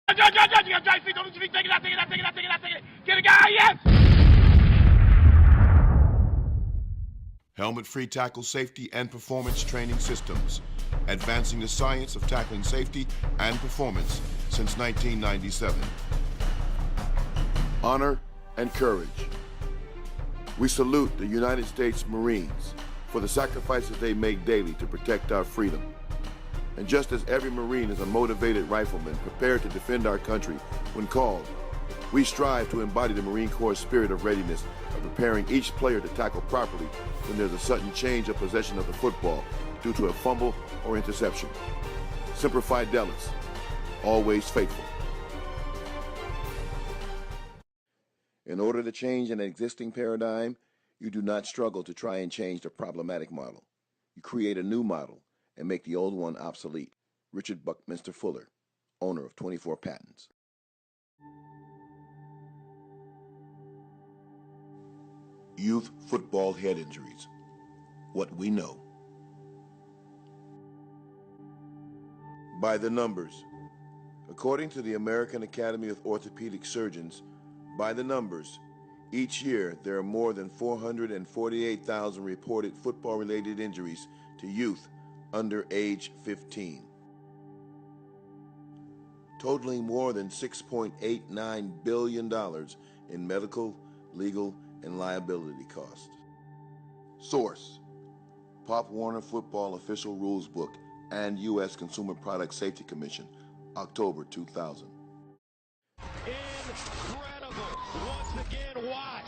Get a guy, yes! Helmet-free tackle safety and performance training systems, advancing the science of tackling safety and performance since 1997. Honor and courage. We salute the United States Marines for the sacrifices they make daily to protect our freedom. And just as every Marine is a motivated rifleman prepared to defend our country when called, we strive to embody the Marine Corps' spirit of readiness of preparing each player to tackle properly when there's a sudden change of possession of the football due to a fumble or interception. Semper Fidelis, always faithful. In order to change an existing paradigm, you do not struggle to try and change the problematic model. You create a new model and make the old one obsolete. Richard Buckminster Fuller, owner of 24 Patents. Youth football head injuries. What we know. By the numbers. According to the American Academy of Orthopedic Surgeons, by the numbers, each year there are more than 448,000 reported football-related injuries to youth under age 15, totaling more than $6.89 billion in medical, legal, and liability costs. Source: Pop Warner Football Official Rules Book and U.S. Consumer Product Safety Commission, October 2000. Incredible! Once again, watch!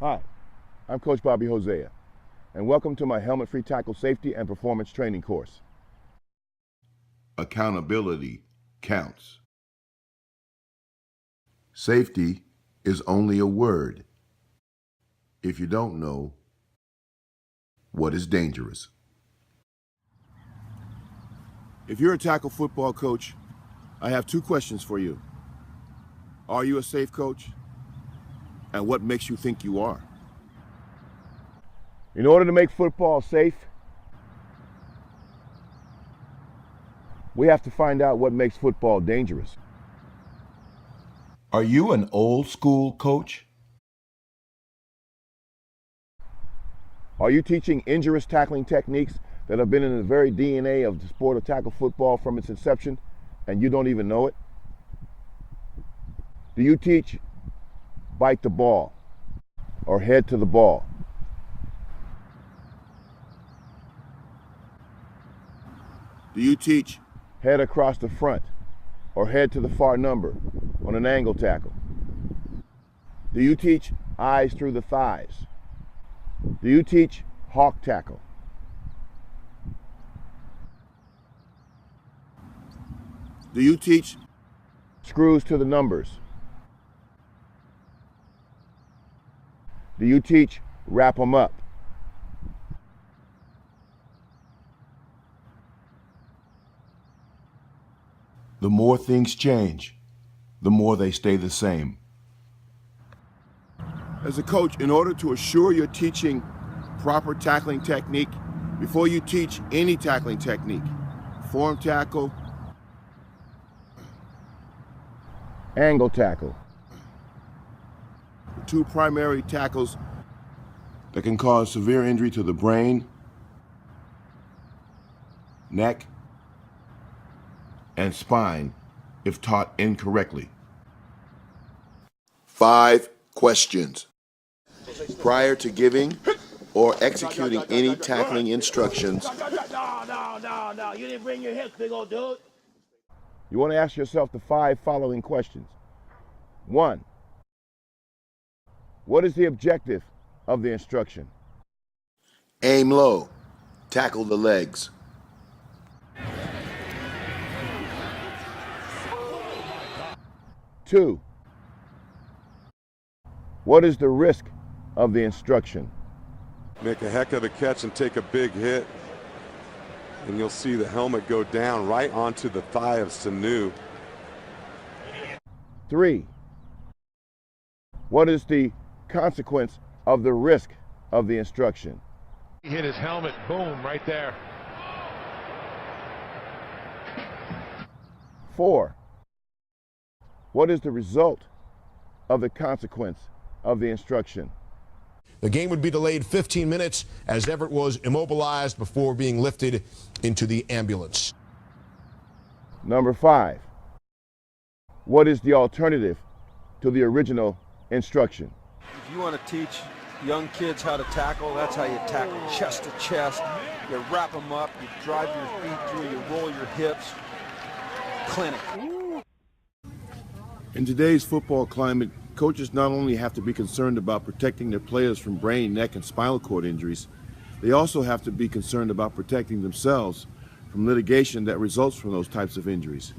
Hi, I'm Coach Bobby Hosea, and welcome to my helmet-free tackle safety and performance training course. Accountability counts. Safety is only a word if you don't know what is dangerous. If you're a tackle football coach, I have two questions for you. Are you a safe coach? And what makes you think you are? In order to make football safe, we have to find out what makes football dangerous. Are you an old school coach? Are you teaching injurious tackling techniques that have been in the very DNA of the sport of tackle football from its inception, and you don't even know it? Do you teach bite the ball or head to the ball? Do you teach head across the front or head to the far number on an angle tackle? Do you teach eyes through the thighs? Do you teach hawk tackle? Do you teach screws to the numbers? Do you teach wrap 'em up? The more things change, the more they stay the same. As a coach, in order to assure you're teaching proper tackling technique, before you teach any tackling technique, form tackle, Angle tackle. the two primary tackles that can cause severe injury to the brain, neck, and spine if taught incorrectly. 5 questions. Prior to giving or executing any tackling instructions, No. You didn't bring your hips, big old dude. You want to ask yourself the 5 following questions. 1. What is the objective of the instruction? aim low, tackle the legs. 2. What is the risk of the instruction? Make a heck of a catch and take a big hit, and you'll see the helmet go down right onto the thigh of Sanu. 3. What is the consequence of the risk of the instruction? He hit his helmet, boom, right there. 4. What is the result of the consequence of the instruction? The game would be delayed 15 minutes as Everett was immobilized before being lifted into the ambulance. Number 5. What is the alternative to the original instruction? If you want to teach young kids how to tackle, that's how you tackle, chest to chest. You wrap them up, you drive your feet through, you roll your hips. Clinic. In today's football climate, coaches not only have to be concerned about protecting their players from brain, neck, and spinal cord injuries, they also have to be concerned about protecting themselves from litigation that results from those types of injuries.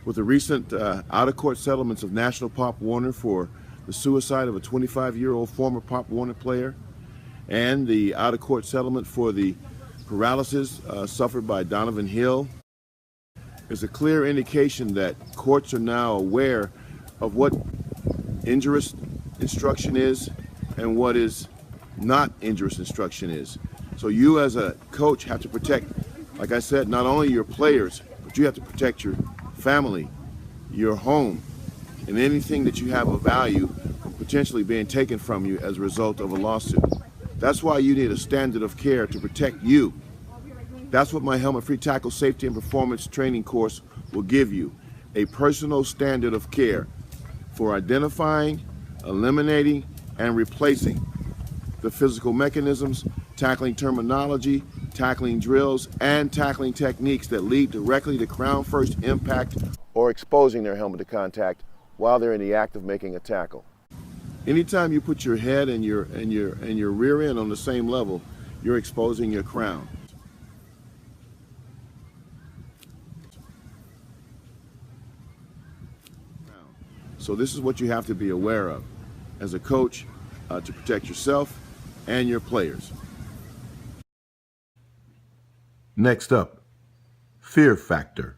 With the recent out-of-court settlements of National Pop Warner for the suicide of a 25-year-old former Pop Warner player, and the out-of-court settlement for the paralysis suffered by Donovan Hill, is a clear indication that courts are now aware of what injurious instruction is and what is not injurious instruction is. So you as a coach have to protect, like I said, not only your players, but you have to protect your family, your home, and anything that you have of value from potentially being taken from you as a result of a lawsuit. That's why you need a standard of care to protect you. That's what my Helmet-Free Tackle Safety and Performance Training course will give you, a personal standard of care for identifying, eliminating, and replacing the physical mechanisms, tackling terminology, tackling drills, and tackling techniques that lead directly to crown first impact or exposing their helmet to contact while they're in the act of making a tackle. Anytime you put your head and your rear end on the same level, you're exposing your crown. So this is what you have to be aware of as a coach to protect yourself and your players. Next up, fear factor.